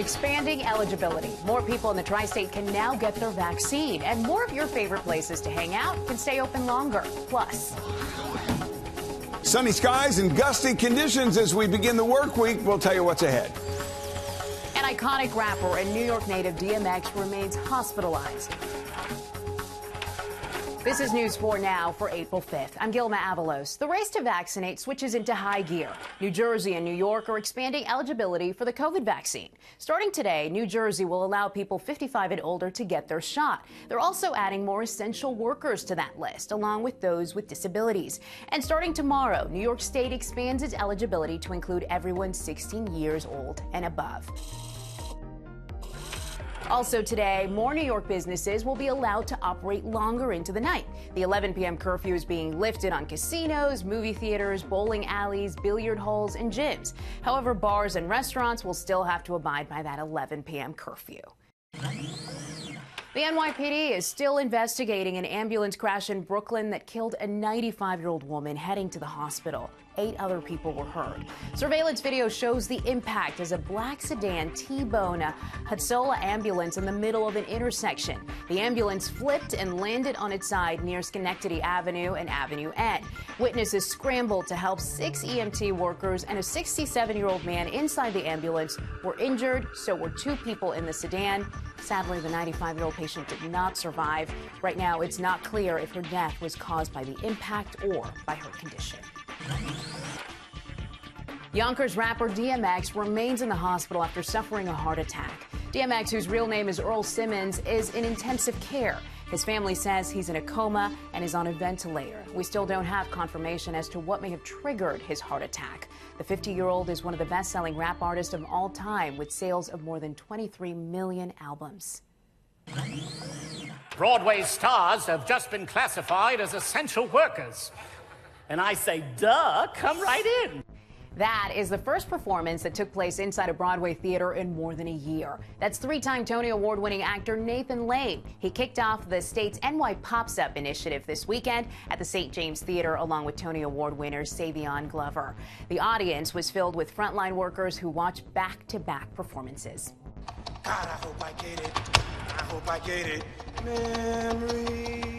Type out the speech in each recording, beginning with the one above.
Expanding eligibility. More people in the tri-state can now get their vaccine, and more of your favorite places to hang out can stay open longer. Plus, sunny skies and gusty conditions as we begin the work week. We'll tell you what's ahead. An iconic rapper and New York native DMX remains hospitalized. This is News 4 Now for April 5th. I'm Gilma Avalos. The race to vaccinate switches into high gear. New Jersey and New York are expanding eligibility for the COVID vaccine. Starting today, New Jersey will allow people 55 and older to get their shot. They're also adding more essential workers to that list, along with those with disabilities. And starting tomorrow, New York State expands its eligibility to include everyone 16 years old and above. Also today, more New York businesses will be allowed to operate longer into the night. The 11 p.m. curfew is being lifted on casinos, movie theaters, bowling alleys, billiard halls, and gyms. However, bars and restaurants will still have to abide by that 11 p.m. curfew. The NYPD is still investigating an ambulance crash in Brooklyn that killed a 95-year-old woman heading to the hospital. 8 other people were hurt. Surveillance video shows the impact as a black sedan T-boned a Hatzola ambulance in the middle of an intersection. The ambulance flipped and landed on its side near Schenectady Avenue and Avenue N. Witnesses scrambled to help 6 EMT workers, and a 67-year-old man inside the ambulance were injured. So were 2 people in the sedan. Sadly, the 95-year-old patient did not survive. Right now, it's not clear if her death was caused by the impact or by her condition. Yonkers rapper DMX remains in the hospital after suffering a heart attack. DMX, whose real name is Earl Simmons, is in intensive care. His family says he's in a coma and is on a ventilator. We still don't have confirmation as to what may have triggered his heart attack. The 50-year-old is one of the best-selling rap artists of all time, with sales of more than 23 million albums. Broadway stars have just been classified as essential workers. And I say, duh, come right in. That is the first performance that took place inside a Broadway theater in more than a year. That's 3-time Tony Award-winning actor Nathan Lane. He kicked off the state's NY Pops Up initiative this weekend at the St. James Theater, along with Tony Award winner Savion Glover. The audience was filled with frontline workers who watched back-to-back performances. God, I hope I get it. I hope I get it. Memories.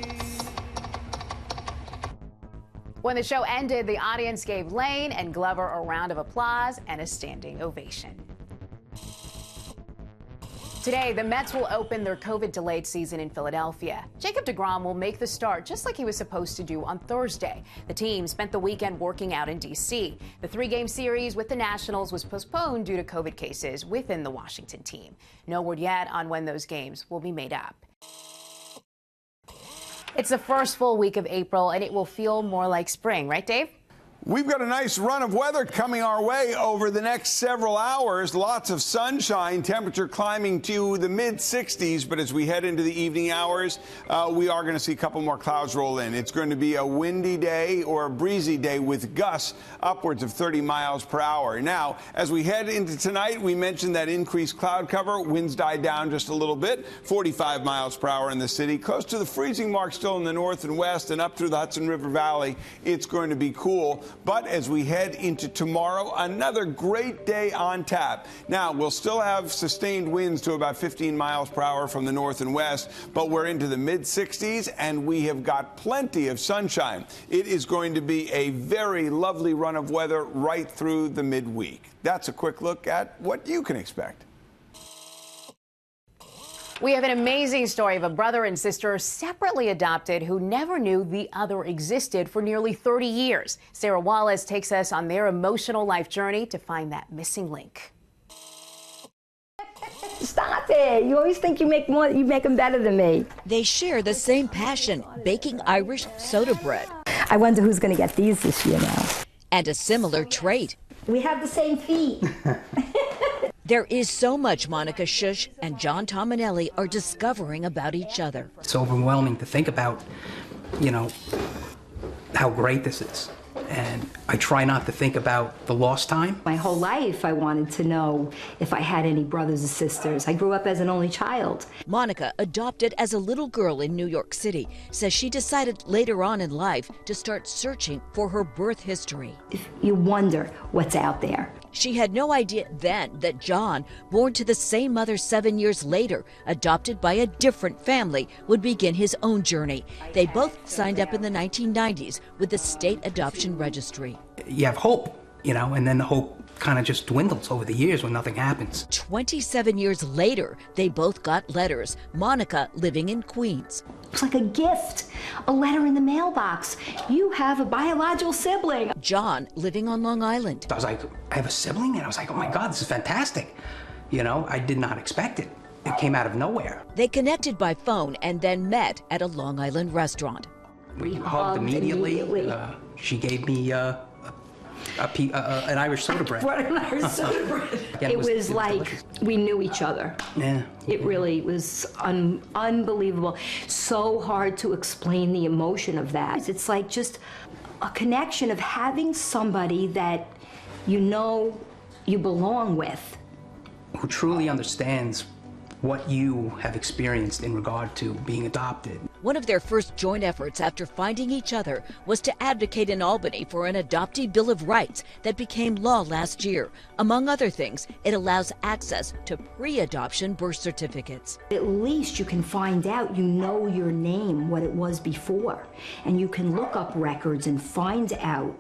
When the show ended, the audience gave Lane and Glover a round of applause and a standing ovation. Today, the Mets will open their COVID-delayed season in Philadelphia. Jacob deGrom will make the start just like he was supposed to do on Thursday. The team spent the weekend working out in D.C. The 3-game series with the Nationals was postponed due to COVID cases within the Washington team. No word yet on when those games will be made up. It's the first full week of April, and it will feel more like spring, right, Dave? We've got a nice run of weather coming our way over the next several hours. Lots of sunshine, temperature climbing to the mid-60s. But as we head into the evening hours, we are going to see a couple more clouds roll in. It's going to be a windy day or a breezy day with gusts upwards of 30 miles per hour. Now, as we head into tonight, we mentioned that increased cloud cover. Winds died down just a little bit, 45 miles per hour in the city. Close to the freezing mark still in the north and west and up through the Hudson River Valley. It's going to be cool. But as we head into tomorrow, another great day on tap. Now, we'll still have sustained winds to about 15 miles per hour from the north and west, but we're into the mid-60s, and we have got plenty of sunshine. It is going to be a very lovely run of weather right through the midweek. That's a quick look at what you can expect. We have an amazing story of a brother and sister separately adopted who never knew the other existed for nearly 30 years. Sarah Wallace takes us on their emotional life journey to find that missing link. Stop it. You always think you make them better than me. They share the same passion, baking Irish soda bread. I wonder who's going to get these this year now. And a similar trait. We have the same feet. There is so much Monica Shush and John Tominelli are discovering about each other. It's overwhelming to think about, how great this is. And I try not to think about the lost time. My whole life I wanted to know if I had any brothers or sisters. I grew up as an only child. Monica, adopted as a little girl in New York City, says she decided later on in life to start searching for her birth history. You wonder what's out there. She had no idea then that John, born to the same mother 7 years later, adopted by a different family, would begin his own journey. They both signed up in the 1990s with the state adoption registry. You have hope, you know, and then the hope kind of just dwindles over the years when nothing happens. 27 years later, they both got letters, Monica living in Queens. It's like a gift, a letter in the mailbox. You have a biological sibling. John living on Long Island. I was like, I have a sibling? And I was like, oh my God, this is fantastic. You know, I did not expect it. It came out of nowhere. They connected by phone and then met at a Long Island restaurant. We hugged immediately. She gave me an Irish soda bread. An Irish soda bread. Again, It was like delicious. we knew each other. Yeah. It really was unbelievable. So hard to explain the emotion of that. It's like just a connection of having somebody that you know you belong with. Who truly understands what you have experienced in regard to being adopted. One of their first joint efforts after finding each other was to advocate in Albany for an adoptee bill of rights that became law last year. Among other things, it allows access to pre-adoption birth certificates. At least you can find out, you know your name, what it was before, and you can look up records and find out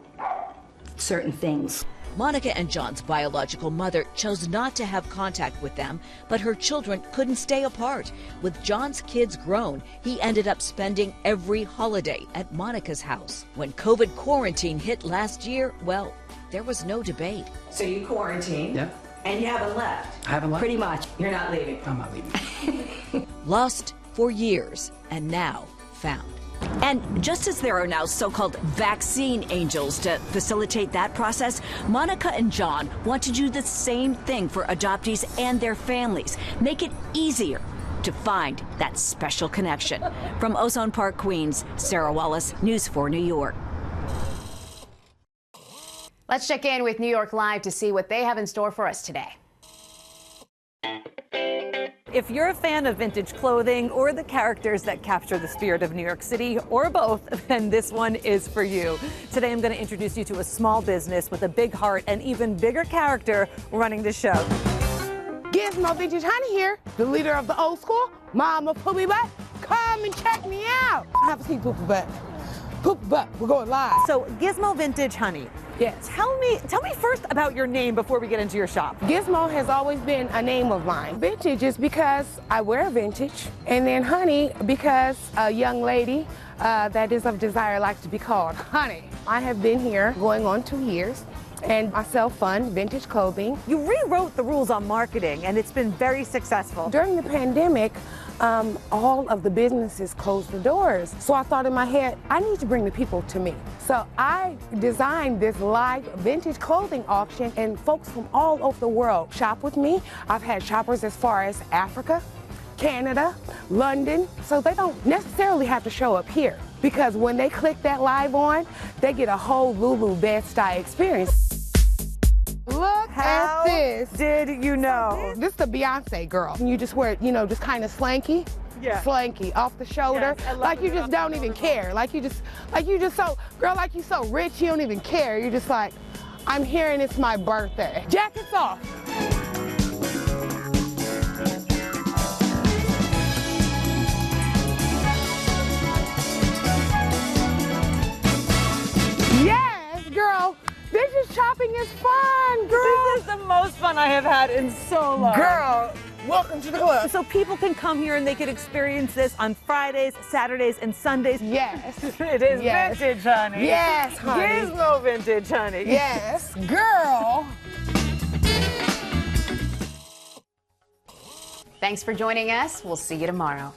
certain things. Monica and John's biological mother chose not to have contact with them, but her children couldn't stay apart. With John's kids grown, he ended up spending every holiday at Monica's house. When COVID quarantine hit last year, well, there was no debate. So you quarantined? Yeah. And you haven't left? I haven't left. Pretty much. You're not leaving? I'm not leaving. Lost for years and now found. And just as there are now so-called vaccine angels to facilitate that process, Monica and John want to do the same thing for adoptees and their families. Make it easier to find that special connection. From Ozone Park, Queens, Sarah Wallace, News 4 New York. Let's check in with New York Live to see what they have in store for us today. If you're a fan of vintage clothing or the characters that capture the spirit of New York City, or both, then this one is for you. Today I'm going to introduce you to a small business with a big heart and even bigger character running the show. Gizmo Vintage Honey here, the leader of the old school, Mama Poopy Butt. Come and check me out. I haven't seen Poopy Butt. Poopy Butt, we're going live. So Gizmo Vintage Honey. Yes. Tell me first about your name before we get into your shop. Gizmo has always been a name of mine. Vintage is because I wear vintage, and then Honey because a young lady that is of desire likes to be called Honey. I have been here going on 2 years, and I sell fun vintage clothing. You rewrote the rules on marketing, and it's been very successful. During the pandemic, all of the businesses closed the doors. So I thought in my head, I need to bring the people to me. So I designed this live vintage clothing auction, and folks from all over the world shop with me. I've had shoppers as far as Africa, Canada, London, so they don't necessarily have to show up here, because when they click that live on, they get a whole Lulu Bed-Stuy experience. Look How at this. did you know? This is the Beyonce girl. You just wear it, you know, just kind of slanky. Yeah. Slanky, off the shoulder. Yes, I love like it. you just don't even care. Like you just so, girl, like you so rich, you don't even care. You're just like, I'm here and it's my birthday. Jackets off. Yes, girl. Vintage shopping is fun, girl. This is the most fun I have had in so long. Girl, welcome to the club. So people can come here and they can experience this on Fridays, Saturdays, and Sundays. Yes. It is Yes. vintage, honey. Yes, honey. Gizmo vintage, honey. Yes, girl. Thanks for joining us. We'll see you tomorrow.